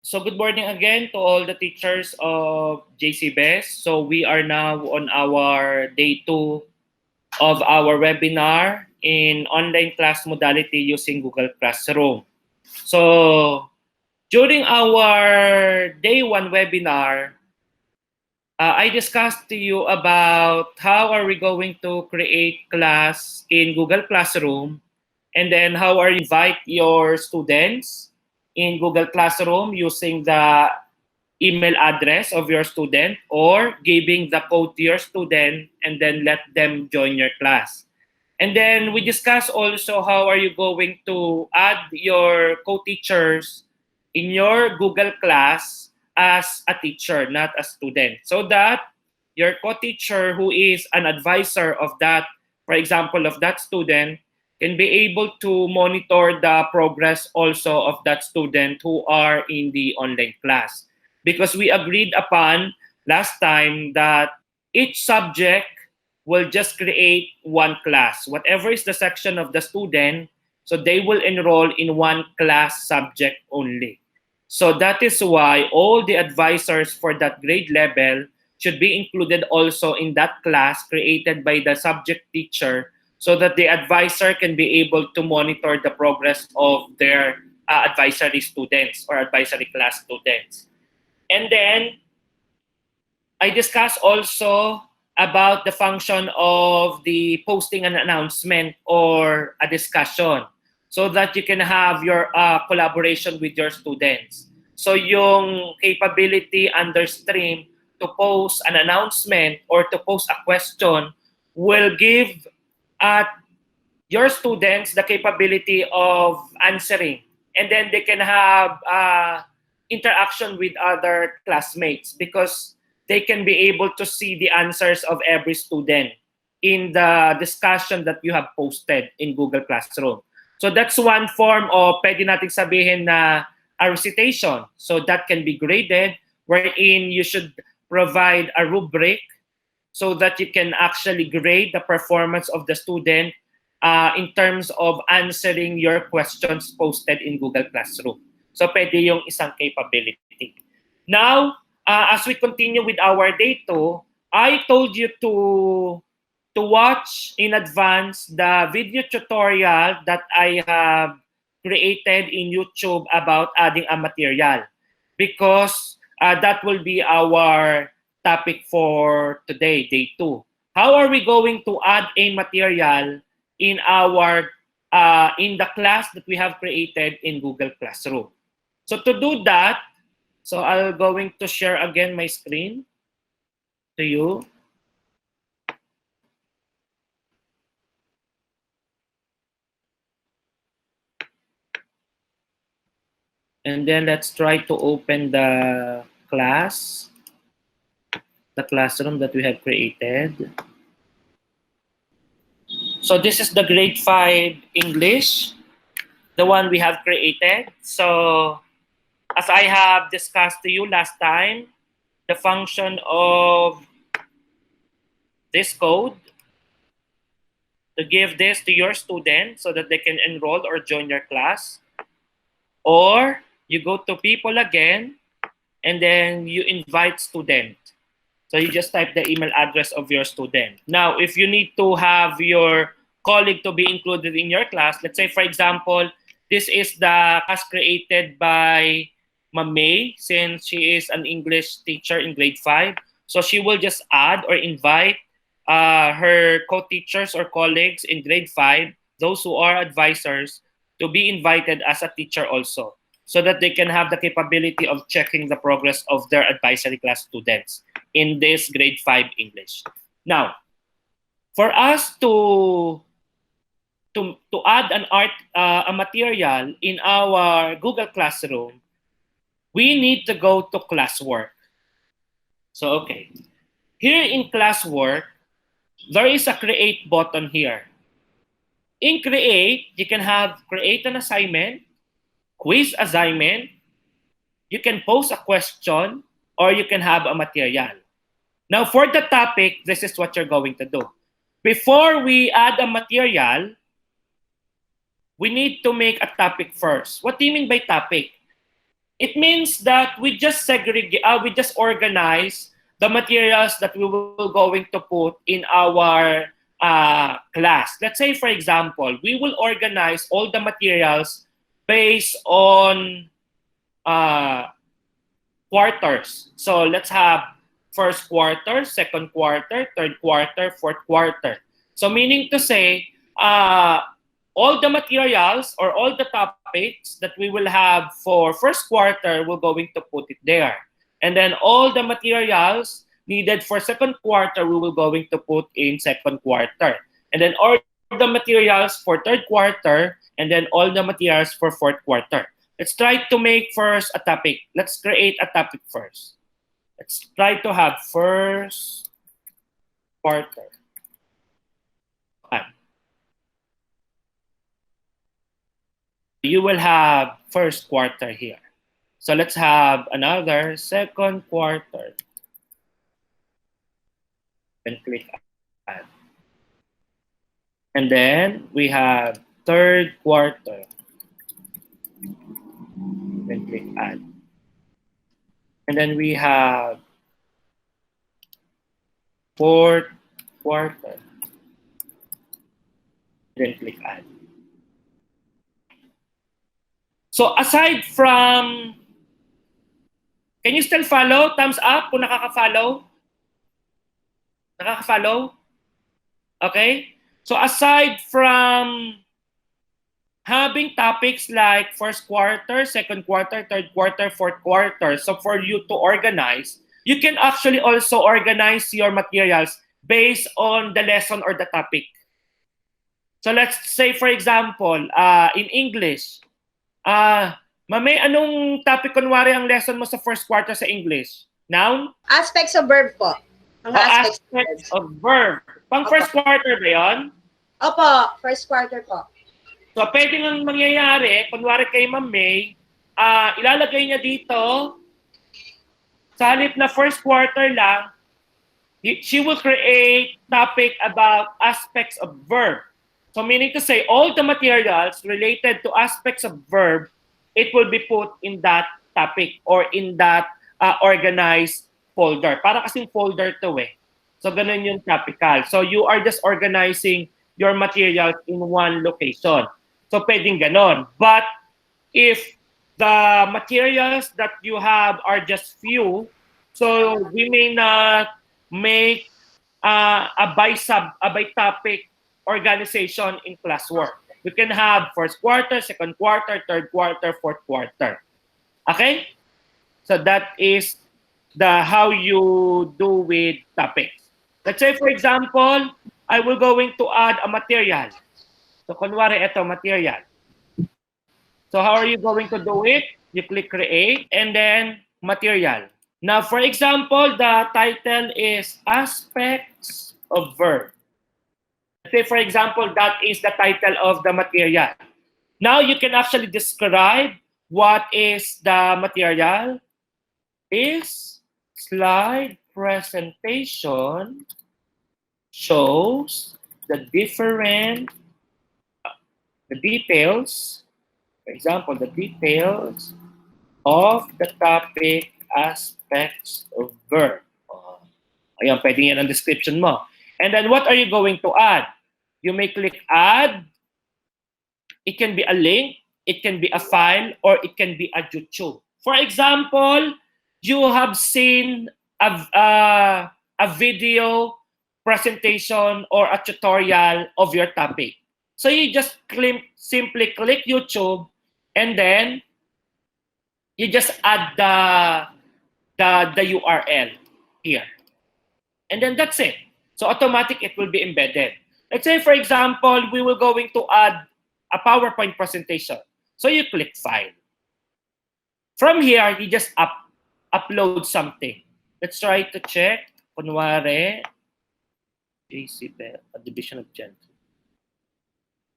So good morning again to all the teachers of JC Best. So we are now on our day 2 of our webinar in online class modality using Google Classroom. So during our day 1 webinar, I discussed to you about how are we going to create class in Google Classroom, and then how are you invite your students in Google Classroom using the email address of your student or giving the code to your student and then let them join your class. And then we discuss also how are you going to add your co-teachers in your Google class as a teacher, not a student, so that your co-teacher who is an advisor of that, for example, of that student, can be able to monitor the progress also of that student who are in the online class. Because we agreed upon last time that each subject will just create one class. Whatever is the section of the student, so they will enroll in one class subject only. So that is why all the advisors for that grade level should be included also in that class created by the subject teacher, so that the advisor can be able to monitor the progress of their advisory students or advisory class students. And then I discussed also about the function of the posting an announcement or a discussion, so that you can have your collaboration with your students. So yung capability under stream to post an announcement or to post a question will give your students the capability of answering, and then they can have interaction with other classmates, because they can be able to see the answers of every student in the discussion that you have posted in Google Classroom. So that's one form of pwede nating sabihin na a recitation. So that can be graded, wherein you should provide a rubric so that you can actually grade the performance of the student in terms of answering your questions posted in Google Classroom. So pwede yung isang capability. Now, as we continue with our day 2, I told you to watch in advance the video tutorial that I have created in YouTube about adding a material, because that will be our topic for today, day 2. How are we going to add a material in our in the class that we have created in Google Classroom? So to do that, so I'm going to share again my screen to you. And then let's try to open the class, the classroom that we have created. So this is the grade 5 English, the one we have created. So as I have discussed to you last time, the function of this code to give this to your student so that they can enroll or join your class, or you go to people again and then you invite student. So you just type the email address of your student. Now, if you need to have your colleague to be included in your class, let's say, for example, this is the class created by Ma'am May, since she is an English teacher in grade 5. So she will just add or invite her co-teachers or colleagues in grade 5, those who are advisors, to be invited as a teacher also, so that they can have the capability of checking the progress of their advisory class students in this grade 5 English. Now, for us to add a material in our Google Classroom, we need to go to classwork. So, okay. Here in classwork, there is a create button here. In create, you can have create an assignment, quiz assignment, you can post a question, or you can have a material. Now, for the topic, this is what you're going to do. Before we add a material, we need to make a topic first. What do you mean by topic? It means that we just segregate, we just organize the materials that we will going to put in our class. Let's say, for example, we will organize all the materials based on uh, quarters. So let's have first quarter, second quarter, third quarter, fourth quarter. So meaning to say, all the materials or all the topics that we will have for first quarter, we're going to put it there. And then all the materials needed for second quarter, we will going to put in second quarter. And then all the materials for third quarter, and then all the materials for fourth quarter. Let's try to make first a topic. Let's create a topic first. Let's try to have first quarter. You will have first quarter here. So let's have another second quarter. And click add. And then we have third quarter. Then click add. And then we have fourth quarter. Then click add. So aside from, can you still follow? Thumbs up kung nakaka-follow. Nakaka-follow? Okay? So aside from having topics like first quarter, second quarter, third quarter, fourth quarter, so for you to organize, you can actually also organize your materials based on the lesson or the topic. So let's say, for example, in English, Mame, anong topic kunwari ang lesson mo sa first quarter sa English? Noun? Aspects of verb po. Ang aspects of verb. Pang first quarter ba yun? Opo, first quarter po. So, pwede nga mangyayari, kunwari kay Ma'am May, ilalagay niya dito, sa halip na first quarter lang, she will create topic about aspects of verb. So meaning to say, all the materials related to aspects of verb, it will be put in that topic or in that organized folder. Para kasing folder to eh. So ganun yung topical. So you are just organizing your materials in one location. So pwedeng ganon. But if the materials that you have are just few, so we may not make a by topic organization in classwork. We can have first quarter, second quarter, third quarter, fourth quarter. Okay? So that is the how you do with topics. Let's say, for example, I will going to add a material. So, kunwari, ito, material. So, how are you going to do it? You click create and then material. Now, for example, the title is aspects of verb. Say, for example, that is the title of the material. Now, you can actually describe what is the material. This slide presentation shows the different, the details, for example, the details of the topic aspects of verb. Ayan, pwede yan ang description mo. And then what are you going to add? You may click add. It can be a link, it can be a file, or it can be a YouTube. For example, you have seen a video presentation or a tutorial of your topic. So you just simply click YouTube and then you just add the URL here. And then that's it. So automatic, it will be embedded. Let's say, for example, we will going to add a PowerPoint presentation. So you click File. From here, you just upload something. Let's try to check. Kunwari, JC Division of Gentry.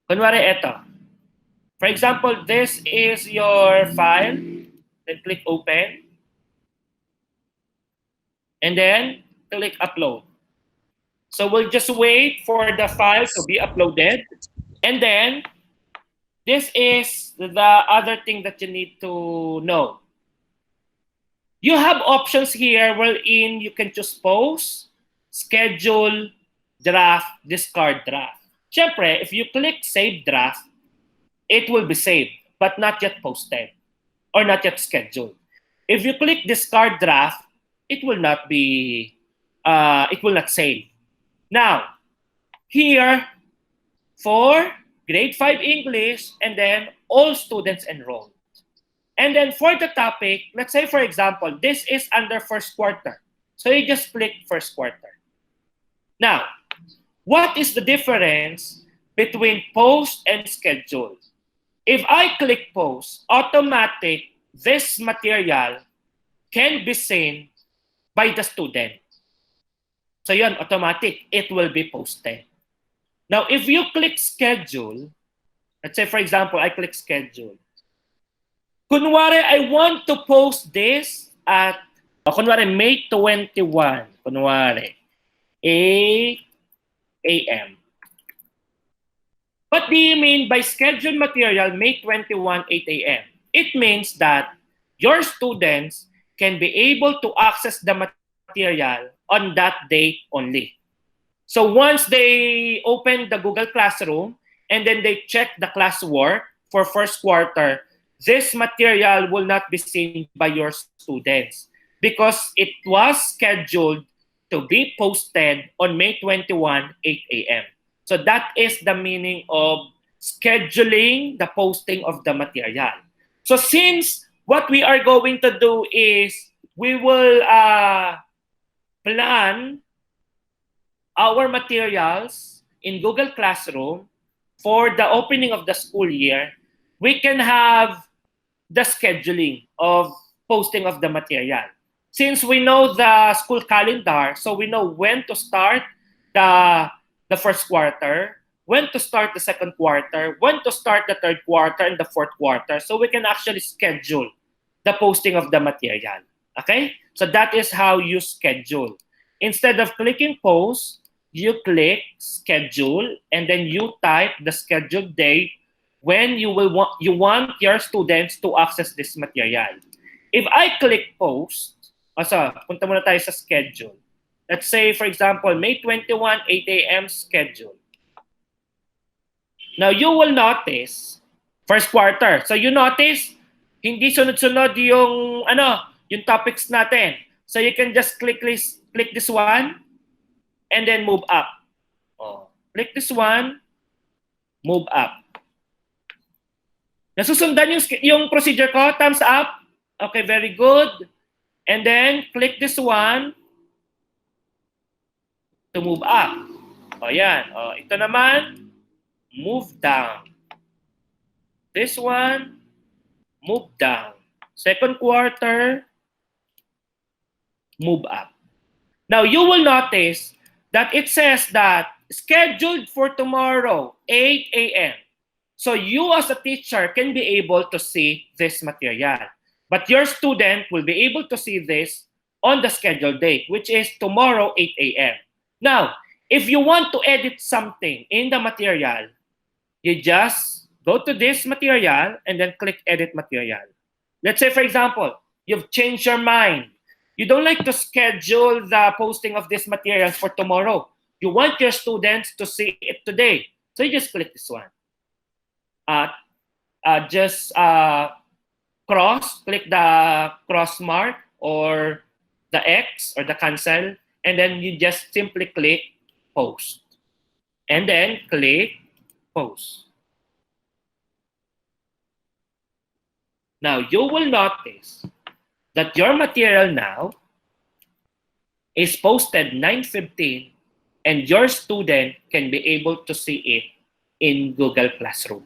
Kunwari, ito. For example, this is your file. Then click Open. And then click Upload. So we'll just wait for the file to be uploaded. And then, this is the other thing that you need to know. You have options here wherein you can choose post, schedule, draft, discard draft. Siyempre, if you click save draft, it will be saved, but not yet posted or not yet scheduled. If you click discard draft, it will not be, it will not save. Now, here for grade 5 English and then all students enrolled. And then for the topic, let's say for example, this is under first quarter. So you just click first quarter. Now, what is the difference between post and schedule? If I click post, automatic, this material can be seen by the student. So yun, automatic, it will be posted. Now, if you click schedule, let's say for example, I click schedule. Kunwari, I want to post this at, kunwari, May 21, kunwari, 8 a.m. What do you mean by scheduled material May 21, 8 a.m.? It means that your students can be able to access the material on that date only. So once they open the Google Classroom and then they check the classwork for first quarter, this material will not be seen by your students because it was scheduled to be posted on May 21, 8 a.m. So that is the meaning of scheduling the posting of the material. So since what we are going to do is we will plan our materials in Google Classroom for the opening of the school year, we can have the scheduling of posting of the material. Since we know the school calendar, so we know when to start the first quarter, when to start the second quarter, when to start the third quarter and the fourth quarter. So we can actually schedule the posting of the material. Okay? So that is how you schedule. Instead of clicking post, you click schedule and then you type the scheduled date when you want your students to access this material. If I click post, punta muna tayo sa schedule. Let's say, for example, May 21, 8 a.m. schedule. Now, you will notice, first quarter. So, you notice, hindi sunod-sunod yung topics natin. So, you can just click this one and then move up. Click this one, move up. Nasusundan yung procedure ko, thumbs up. Okay, very good. And then, click this one to move up. Yan. Ito naman, move down. This one, move down. Second quarter, move up. Now, you will notice that it says that scheduled for tomorrow, 8 a.m. So you as a teacher can be able to see this material. But your student will be able to see this on the scheduled date, which is tomorrow, 8 a.m. Now, if you want to edit something in the material, you just go to this material and then click edit material. Let's say, for example, you've changed your mind. You don't like to schedule the posting of this material for tomorrow. You want your students to see it today. So you just click this one. Click the cross mark or the X or the cancel, and then you just simply click post. And then click post. Now you will notice that your material now is posted 9:15 and your student can be able to see it in Google Classroom.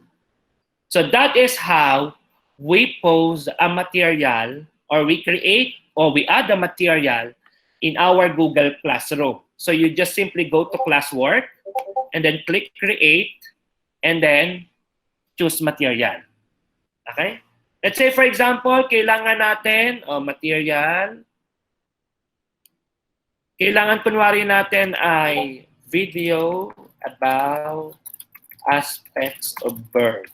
So that is how we post a material or we create or we add a material in our Google Classroom. So you just simply go to classwork and then click create and then choose material. Okay? Let's say for example, kailangan natin material. Kailangan kunwari natin ay video about aspects of birth.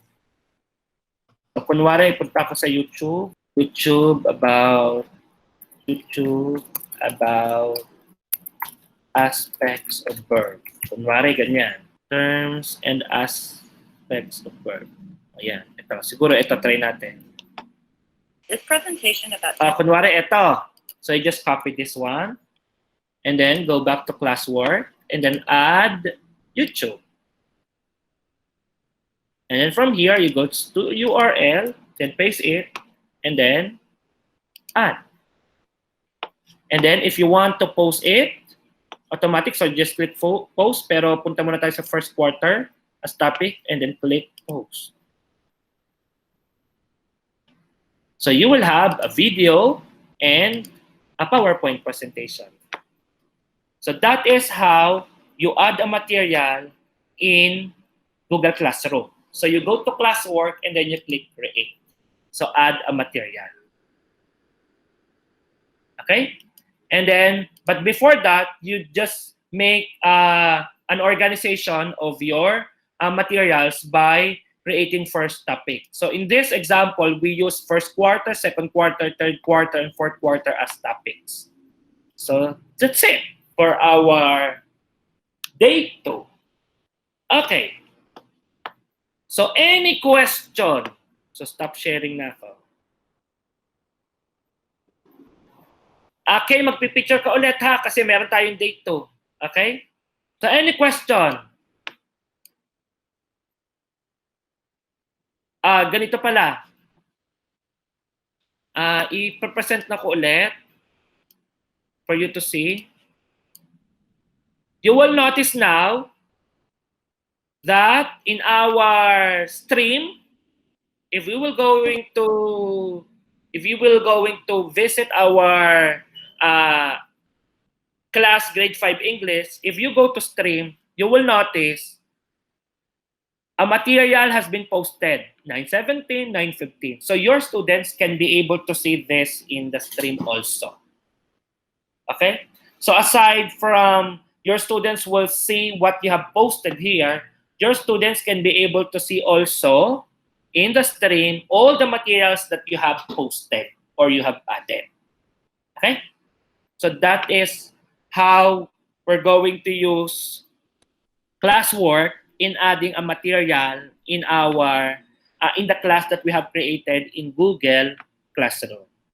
So kunwari punta ako sa YouTube about YouTube about aspects of verb. Kunwari, ganyan. Terms and aspects of verb. Ayan. Ito. Siguro ito, try natin. This presentation about Kunwari, ito. So I just copy this one. And then go back to classwork. And then add YouTube. And then from here, you go to URL. Then paste it. And then add. And then if you want to post it, automatic, so just click post, pero punta muna tayo sa first quarter as topic, and then click post. So you will have a video and a PowerPoint presentation. So that is how you add a material in Google Classroom. So you go to classwork and then you click create. So add a material. Okay? And then, but before that, you just make an organization of your materials by creating first topic. So in this example, we use first quarter, second quarter, third quarter, and fourth quarter as topics. So that's it for our day 2. Okay. So any question? So stop sharing na ako. Okay, magpipicture ka ulit ha kasi meron tayong date 2. Okay? So any question? Ganito pala. I-present na ko ulit for you to see. You will notice now that in our stream, if you will going to visit our class grade 5 English, if you go to stream, you will notice a material has been posted 9:17, 9:15. So your students can be able to see this in the stream also. Okay? So aside from your students will see what you have posted here, your students can be able to see also in the stream all the materials that you have posted or you have added. Okay? So that is how we're going to use classwork in adding a material in our in the class that we have created in Google Classroom.